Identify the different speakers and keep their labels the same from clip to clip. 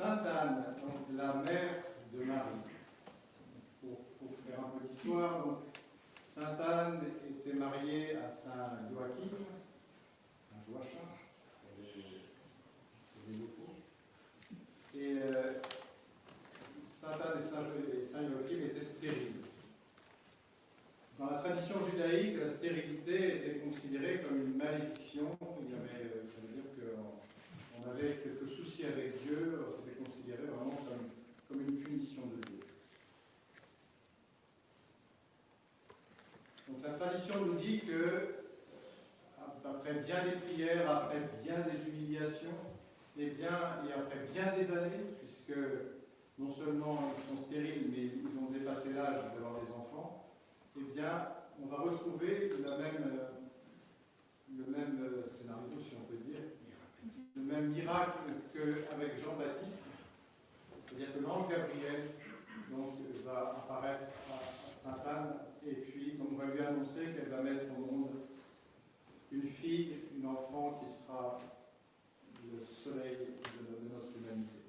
Speaker 1: Sainte Anne, donc la mère de Marie. Pour faire un peu d'histoire, Sainte Anne était mariée à Saint Joachim, Saint Joachim, pour les locaux. Et Sainte Anne et Saint Joachim étaient stériles. Dans la tradition judaïque, la stérilité était considérée comme une malédiction. Ça veut dire qu'on avait quelques soucis avec Dieu, c'était considéré vraiment comme une punition de Dieu. Donc la tradition nous dit que, après bien des prières, après bien des humiliations, et après bien des années, puisque non seulement ils sont stériles, mais ils ont dépassé l'âge d'avoir des enfants, eh bien, on va retrouver le même scénario, si on peut dire, le même miracle qu'avec Jean-Baptiste, c'est-à-dire que l'ange Gabriel va apparaître à Sainte Anne, et puis on va lui annoncer qu'elle va mettre au monde une fille, une enfant qui sera le soleil de notre humanité.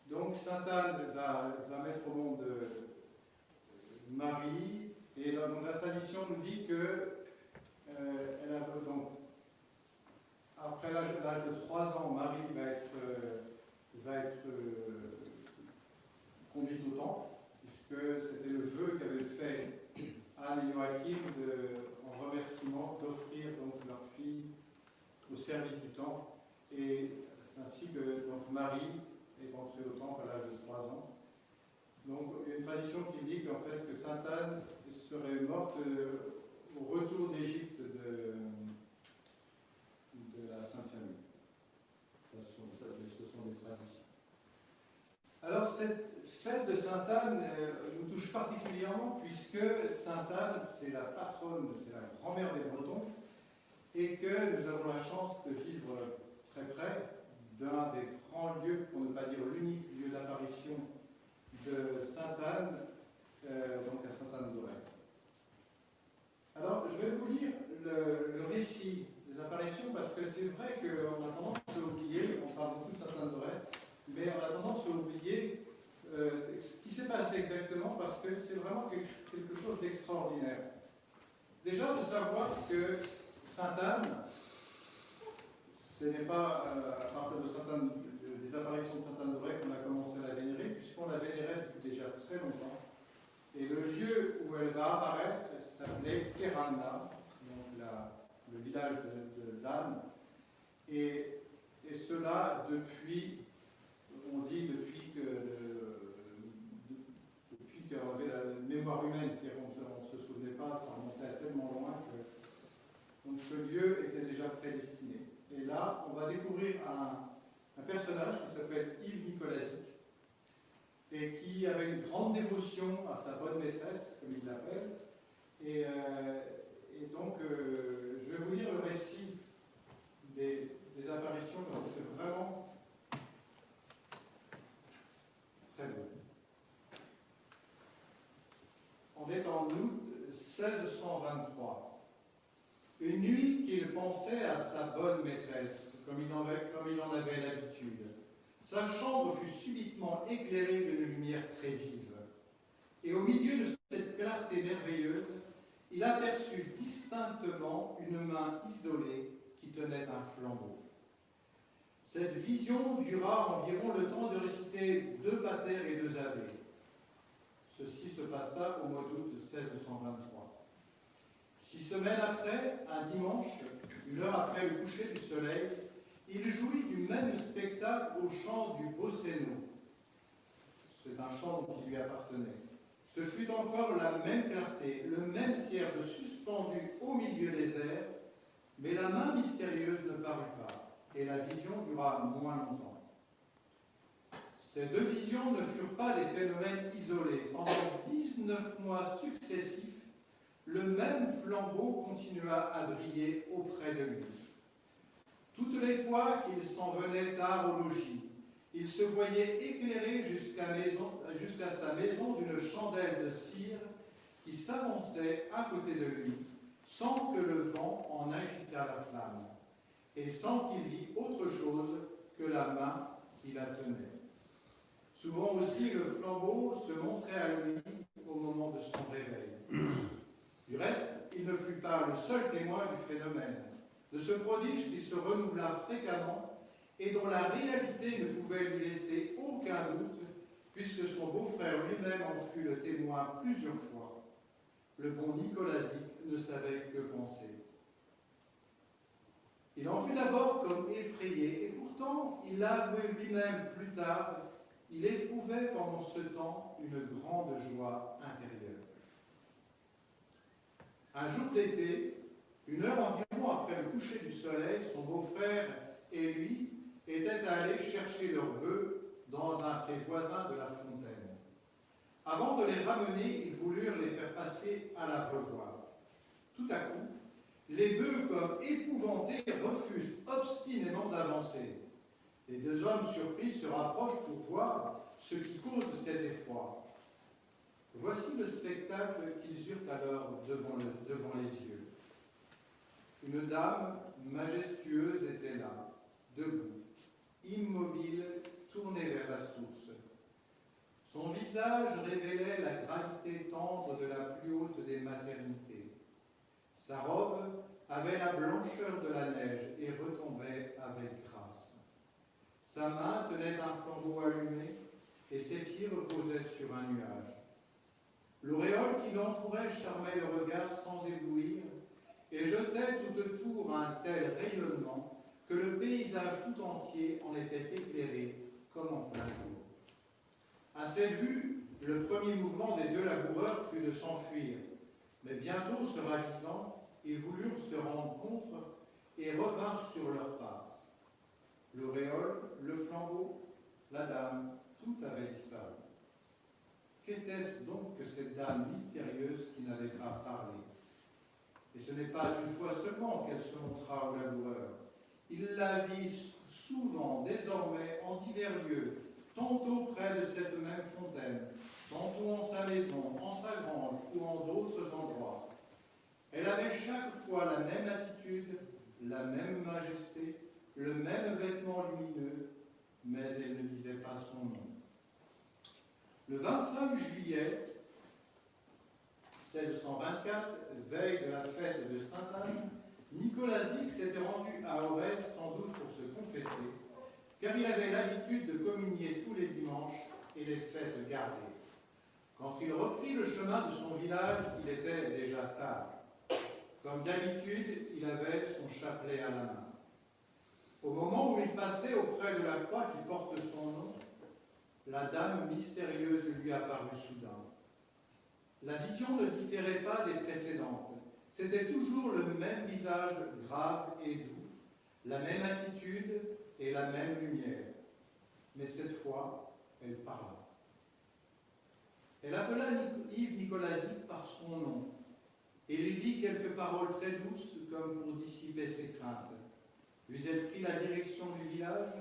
Speaker 1: Donc Sainte Anne va mettre au monde Marie, et la tradition nous dit que elle a, donc, après l'âge de 3 ans, Marie va être conduite au temple, puisque c'était le vœu qu'avaient fait Anne et Joachim en remerciement d'offrir donc leur fille au service du temple, et ainsi que donc, Marie est entrée au temple à l'âge de 3 ans. Donc, il y a une tradition qui dit qu'en fait, que Sainte Anne serait morte au retour d'Égypte de la Sainte Famille. Ce sont des traditions. Alors, cette fête de Sainte Anne nous touche particulièrement puisque Sainte Anne, c'est la patronne, c'est la grand-mère des Bretons, et que nous avons la chance de vivre très près d'un des grands lieux, pour ne pas dire l'unique lieu d'apparition de Sainte Anne, donc à Sainte Anne d'Auray. Alors, je vais vous lire le récit des apparitions, parce que c'est vrai qu'on a tendance à oublier, on parle beaucoup de Sainte Anne d'Auray, mais on a tendance à oublier ce qui s'est passé exactement, parce que c'est vraiment quelque chose d'extraordinaire. Déjà, de savoir que Sainte Anne, ce n'est pas à partir des apparitions de Sainte Anne d'Auray qu'on a commencé à la vénérer, puisqu'on la vénérait depuis déjà très longtemps. Et le lieu où elle va apparaître s'appelait Kerana, donc le village de Dan. Et cela depuis, on dit depuis qu'il y avait la mémoire humaine, c'est-à-dire qu'on ne se souvenait pas, ça remontait tellement loin que donc ce lieu était déjà prédestiné. Et là, on va découvrir un personnage qui s'appelle Yves Nicolazic, et qui avait une grande dévotion à sa bonne maîtresse, comme il l'appelle. Et donc, je vais vous lire le récit des apparitions, parce que c'est vraiment très beau. On est en août 1623. Une nuit qu'il pensait à sa bonne maîtresse, comme il en avait l'habitude. Sa chambre fut subitement éclairée d'une lumière très vive. Et au milieu de cette clarté merveilleuse, il aperçut distinctement une main isolée qui tenait un flambeau. Cette vision dura environ le temps de réciter 2 pater et 2 ave. Ceci se passa au mois d'août 1623. 6 semaines après, un dimanche, 1 heure après le coucher du soleil, il jouit du même spectacle au chant du Bosséno. C'est un chant qui lui appartenait. Ce fut encore la même clarté, le même cierge suspendu au milieu des airs, mais la main mystérieuse ne parut pas, et la vision dura moins longtemps. Ces 2 visions ne furent pas des phénomènes isolés. Pendant 19 mois successifs, le même flambeau continua à briller auprès de lui. Toutes les fois qu'il s'en venait tard au logis, il se voyait éclairer jusqu'à sa maison d'une chandelle de cire qui s'avançait à côté de lui, sans que le vent en agitât la flamme, et sans qu'il vît autre chose que la main qui la tenait. Souvent aussi, le flambeau se montrait à lui au moment de son réveil. Du reste, il ne fut pas le seul témoin du phénomène, de ce prodige qui se renouvela fréquemment et dont la réalité ne pouvait lui laisser aucun doute, puisque son beau-frère lui-même en fut le témoin plusieurs fois. Le bon Nicolazic ne savait que penser. Il en fut d'abord comme effrayé, et pourtant, il l'a avoué lui-même plus tard, il éprouvait pendant ce temps une grande joie intérieure. Un jour d'été, une heure environ après le coucher du soleil, son beau-frère et lui étaient allés chercher leurs bœufs dans un pré voisin de la fontaine. Avant de les ramener, ils voulurent les faire passer à l'abreuvoir. Tout à coup, les bœufs, comme épouvantés, refusent obstinément d'avancer. Les deux hommes surpris se rapprochent pour voir ce qui cause cet effroi. Voici le spectacle qu'ils eurent alors devant les yeux. Une dame majestueuse était là, debout, immobile, tournée vers la source. Son visage révélait la gravité tendre de la plus haute des maternités. Sa robe avait la blancheur de la neige et retombait avec grâce. Sa main tenait un flambeau allumé et ses pieds reposaient sur un nuage. L'auréole qui l'entourait charmait le regard sans éblouir et jetait tout autour un tel rayonnement que le paysage tout entier en était éclairé comme en plein jour. À cette vue, le premier mouvement des deux laboureurs fut de s'enfuir, mais bientôt se ravisant, ils voulurent se rendre compte et revinrent sur leurs pas. L'auréole, le flambeau, la dame, tout avait disparu. Qu'était-ce donc que cette dame mystérieuse qui n'avait pas parlé? Et ce n'est pas une fois seulement qu'elle se montra au laboureur. Il la vit souvent, désormais, en divers lieux, tantôt près de cette même fontaine, tantôt en sa maison, en sa grange ou en d'autres endroits. Elle avait chaque fois la même attitude, la même majesté, le même vêtement lumineux, mais elle ne disait pas son nom. Le 25 juillet 1624, veille de la fête de Sainte-Anne, Nicolazic s'était rendu à Auray sans doute pour se confesser, car il avait l'habitude de communier tous les dimanches et les fêtes gardées. Quand il reprit le chemin de son village, il était déjà tard. Comme d'habitude, il avait son chapelet à la main. Au moment où il passait auprès de la croix qui porte son nom, la dame mystérieuse lui apparut soudain. La vision ne différait pas des précédentes. C'était toujours le même visage grave et doux, la même attitude et la même lumière. Mais cette fois, elle parla. Elle appela Yves Nicolazic par son nom et lui dit quelques paroles très douces comme pour dissiper ses craintes. Puis elle prit la direction du village.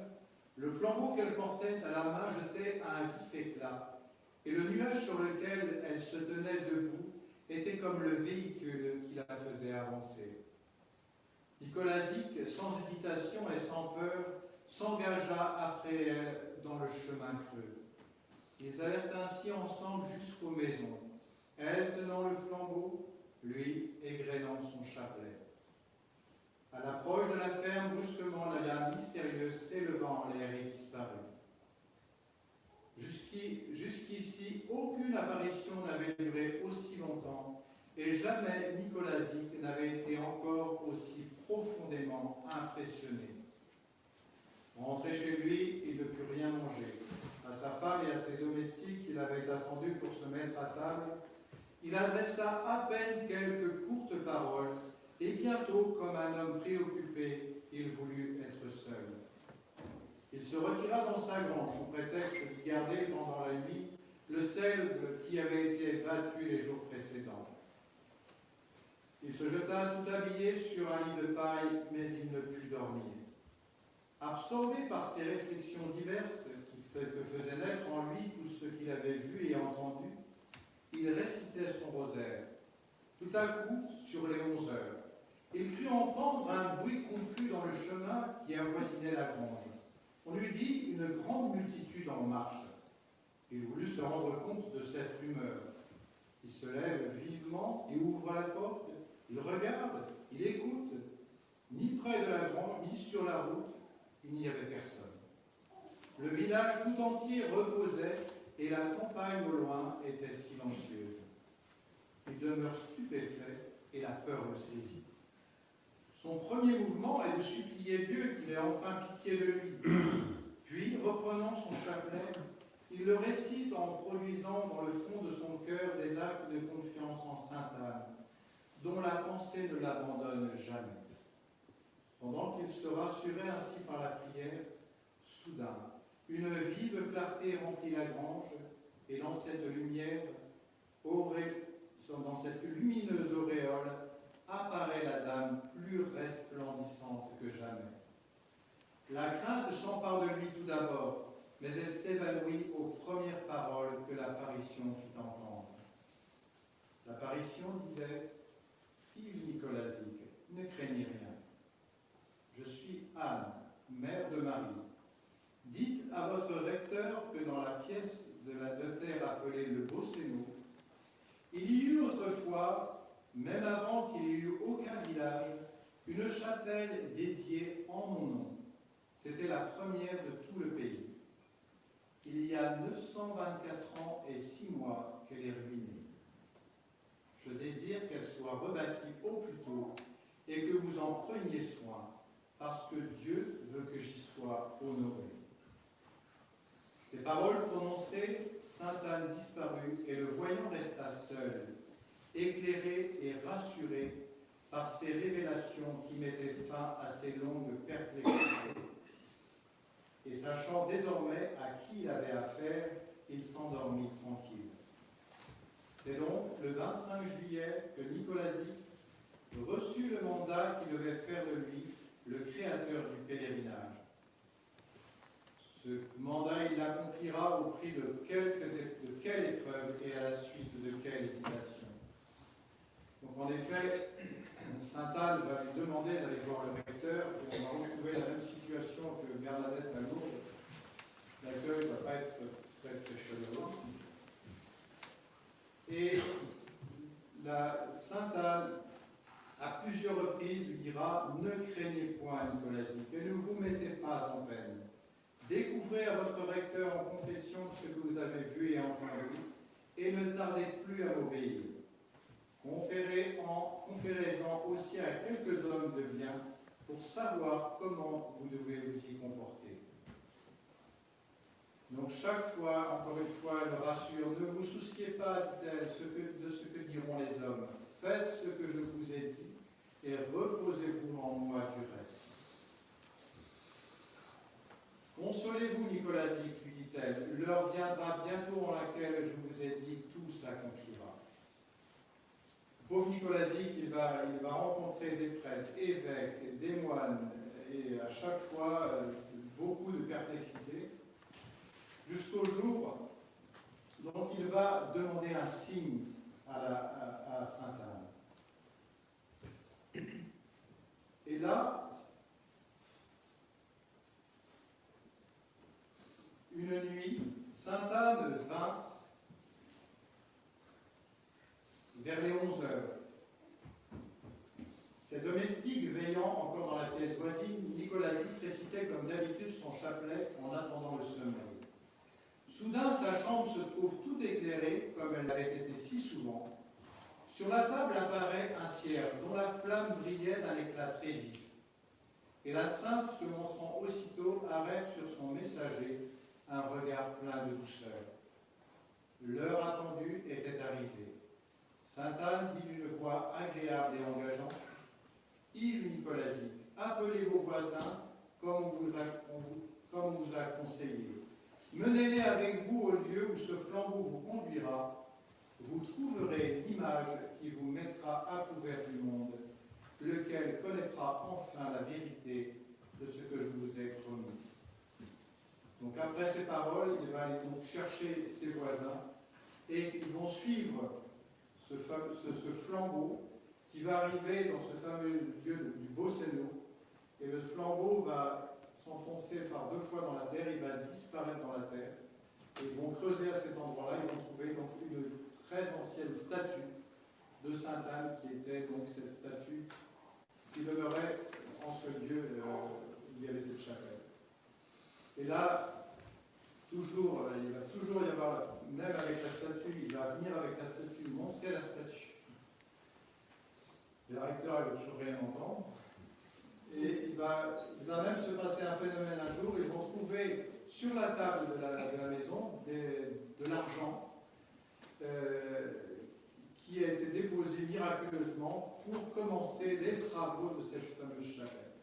Speaker 1: Le flambeau qu'elle portait à la main jetait un vif éclat, et le nuage sur lequel elle se tenait debout était comme le véhicule qui la faisait avancer. Nicolazic, sans hésitation et sans peur, s'engagea après elle dans le chemin creux. Ils allèrent ainsi ensemble jusqu'aux maisons, elle tenant le flambeau, lui égrenant son chapelet. À l'approche de la ferme, brusquement, la dame mystérieuse s'éleva en l'air et disparut. Jusqu'ici, aucune apparition n'avait duré aussi longtemps, et jamais Nicolazic n'avait été encore aussi profondément impressionné. Rentré chez lui, il ne put rien manger. À sa femme et à ses domestiques qu'il avait attendus pour se mettre à table, il adressa à peine quelques courtes paroles, et bientôt, comme un homme préoccupé, il voulut être seul. Il se retira dans sa grange sous prétexte d'y garder pendant la nuit le cèdre qui avait été battu les jours précédents. Il se jeta tout habillé sur un lit de paille, mais il ne put dormir. Absorbé par ces réflexions diverses que faisait naître en lui tout ce qu'il avait vu et entendu, il récitait son rosaire. Tout à coup, sur les 11 heures, il crut entendre un bruit confus dans le chemin qui avoisinait la grange. On lui dit une grande multitude en marche. Il voulut se rendre compte de cette rumeur. Il se lève vivement et ouvre la porte. Il regarde, il écoute. Ni près de la grange, ni sur la route, il n'y avait personne. Le village tout entier reposait et la campagne au loin était silencieuse. Il demeure stupéfait et la peur le saisit. Son premier mouvement est de supplier Dieu qu'il ait enfin pitié de lui. Puis, reprenant son chapelet, il le récite en produisant dans le fond de son cœur des actes de confiance en Sainte Anne, dont la pensée ne l'abandonne jamais. Pendant qu'il se rassurait ainsi par la prière, soudain, une vive clarté remplit la grange, et dans cette lumière, dans cette lumineuse auréole, apparaît la dame plus resplendissante que jamais. La crainte s'empare de lui tout d'abord, mais elle s'évanouit aux premières paroles que l'apparition fit entendre. L'apparition disait « Yves Nicolazic, ne craignez rien. Je suis Anne, mère de Marie. Dites à votre recteur que dans la pièce de la terre appelée le Beau-Sénou, il y eut autrefois, même avant qu'il n'y eût aucun village, une chapelle dédiée en mon nom. C'était la première de tout le pays. Il y a 924 ans et 6 mois qu'elle est ruinée. Je désire qu'elle soit rebâtie au plus tôt et que vous en preniez soin, parce que Dieu veut que j'y sois honoré. » Ces paroles prononcées, Sainte Anne disparut et le voyant resta seul, éclairé et rassuré par ces révélations qui mettaient fin à ses longues perplexités. Et sachant désormais à qui il avait affaire, il s'endormit tranquille. C'est donc le 25 juillet que Nicolazic reçut le mandat qui devait faire de lui le créateur du pèlerinage. Ce mandat, il l'accomplira au prix de quelle épreuve et à la suite de quelle hésitation. Donc en effet, Sainte Anne va lui demander d'aller voir le recteur et on va retrouver la même situation que Bernadette à Lourdes. L'accueil ne va pas être très chaleureux. Et la Sainte Anne, à plusieurs reprises, lui dira « Ne craignez point, Nicolazic, et ne vous mettez pas en peine. Découvrez à votre recteur en confession ce que vous avez vu et entendu, et ne tardez plus à m'obéir. Conférez-en aussi à quelques hommes de bien pour savoir comment vous devez vous y comporter. » Donc chaque fois, encore une fois, elle me rassure, ne vous souciez pas, dit-elle, de ce que diront les hommes. Faites ce que je vous ai dit et reposez-vous en moi du reste. Consolez-vous, Nicolazic, lui dit-elle, l'heure viendra bientôt en laquelle je vous ai dit tout s'accomplira. Pauvre Nicolazic, il va rencontrer des prêtres, évêques, des moines, et à chaque fois, beaucoup de perplexité, jusqu'au jour, donc il va demander un signe à Sainte Anne. Et là, une nuit, Sainte Anne vint vers les 11 heures. Ses domestiques veillant encore dans la pièce voisine, Nicolazic récitait comme d'habitude son chapelet en attendant le sommeil. Soudain, sa chambre se trouve tout éclairée, comme elle l'avait été si souvent. Sur la table apparaît un cierge dont la flamme brillait d'un éclat très vif. Et la sainte, se montrant aussitôt, arrête sur son messager un regard plein de douceur. L'heure attendue était arrivée. Sainte Anne dit d'une voix agréable et engageante, « Yves Nicolazic, appelez vos voisins comme on vous a conseillé. Menez-les avec vous au lieu où ce flambeau vous conduira. Vous trouverez l'image qui vous mettra à couvert du monde, lequel connaîtra enfin la vérité de ce que je vous ai promis. » Donc après ces paroles, il va aller donc chercher ses voisins et ils vont suivre ce flambeau qui va arriver dans ce fameux lieu du Beau-Sénou. Et le flambeau va s'enfoncer par 2 fois dans la terre, il va disparaître dans la terre. Et ils vont creuser à cet endroit-là, ils vont trouver donc une très ancienne statue de Sainte Anne, qui était donc cette statue qui demeurait en ce lieu où il y avait cette chapelle. Et là, toujours, il va toujours y avoir, même avec la statue, il va venir avec la statue, montrer la statue. Le recteur, il ne veut toujours rien entendre. Et il va même se passer un phénomène un jour, ils vont trouver sur la table de la maison de l'argent qui a été déposé miraculeusement pour commencer les travaux de cette fameuse chapelle.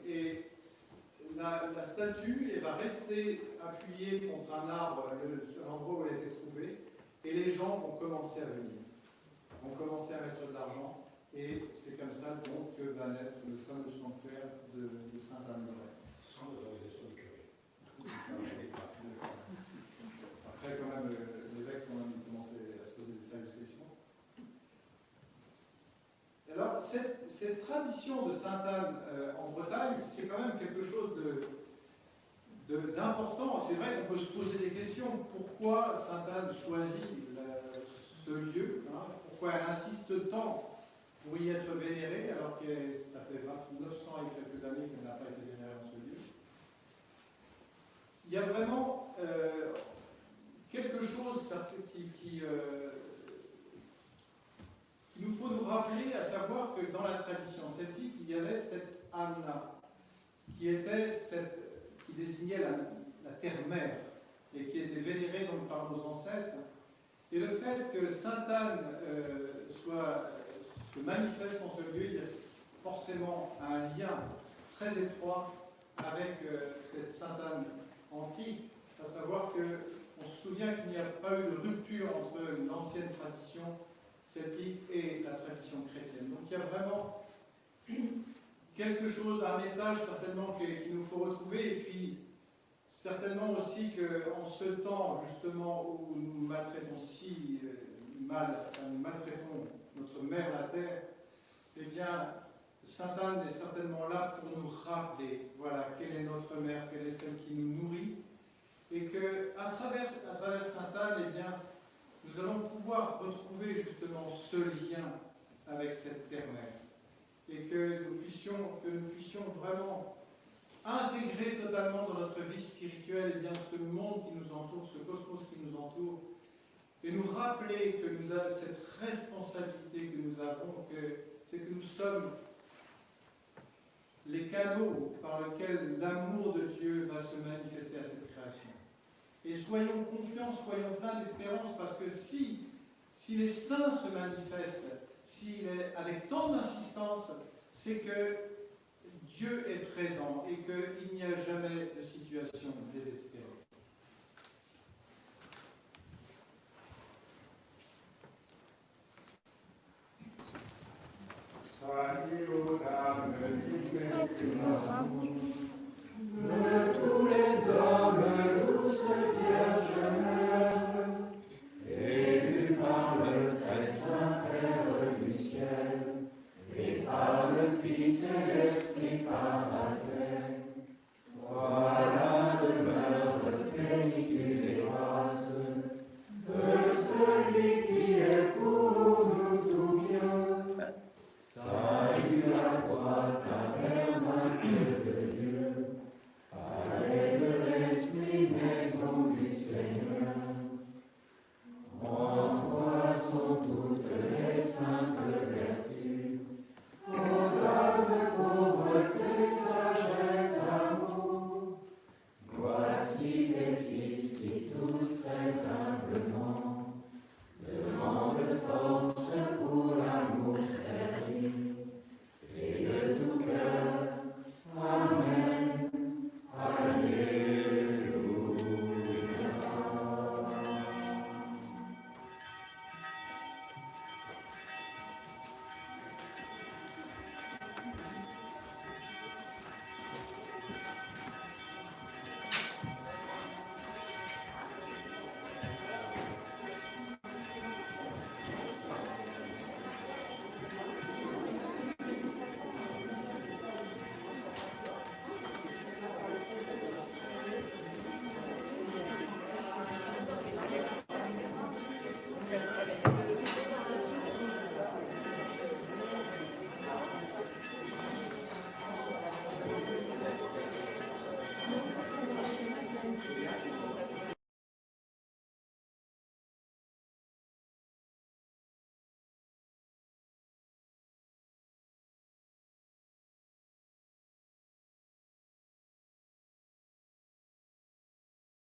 Speaker 1: Et la statue elle va rester appuyée contre un arbre sur l'endroit où elle a été trouvée, et les gens vont commencer à venir, vont commencer à mettre de l'argent, et c'est comme ça donc que va naître le fameux sanctuaire de Sainte-Anne-de-Ré.
Speaker 2: Sans l'autorisation du curé.
Speaker 1: Après, quand même, l'évêque commençait à se poser des sérieuses questions. Alors, cette tradition de Sainte-Anne en Bretagne, c'est quand même quelque chose d'important. C'est vrai qu'on peut se poser des questions. Pourquoi Sainte-Anne choisit ce lieu, hein, pourquoi elle insiste tant pour y être vénérée, alors que ça fait 900 et quelques années qu'elle n'a pas été vénérée dans ce lieu. Il y a vraiment quelque chose qui nous faut nous rappeler, à savoir que dans la tradition celtique, il y avait cette Anna, qui désignait la terre-mère, et qui était vénérée donc par nos ancêtres. Et le fait que Sainte Anne se manifeste en ce lieu, il y a forcément un lien très étroit avec cette Sainte Anne antique, à savoir qu'on se souvient qu'il n'y a pas eu de rupture entre l'ancienne tradition celtique et la tradition chrétienne. Donc il y a vraiment quelque chose, un message certainement qu'il nous faut retrouver, et puis certainement aussi qu'en ce temps justement où nous maltraitons si mal, nous maltraitons notre mère la terre, eh bien Sainte Anne est certainement là pour nous rappeler, voilà, quelle est notre mère, quelle est celle qui nous nourrit, et qu'à travers Sainte Anne, eh bien, nous allons pouvoir retrouver justement ce lien avec cette terre-mère, et que nous puissions vraiment intégrer totalement dans notre vie spirituelle eh bien, ce monde qui nous entoure, ce cosmos qui nous entoure, et nous rappeler que nous avons cette responsabilité que nous avons, c'est que nous sommes les canaux par lesquels l'amour de Dieu va se manifester à cette création. Et soyons confiants, soyons pleins d'espérance, parce que si les saints se manifestent, avec tant d'insistance, c'est que Dieu est présent et qu'il n'y a jamais de situation désespérée.
Speaker 3: Salut,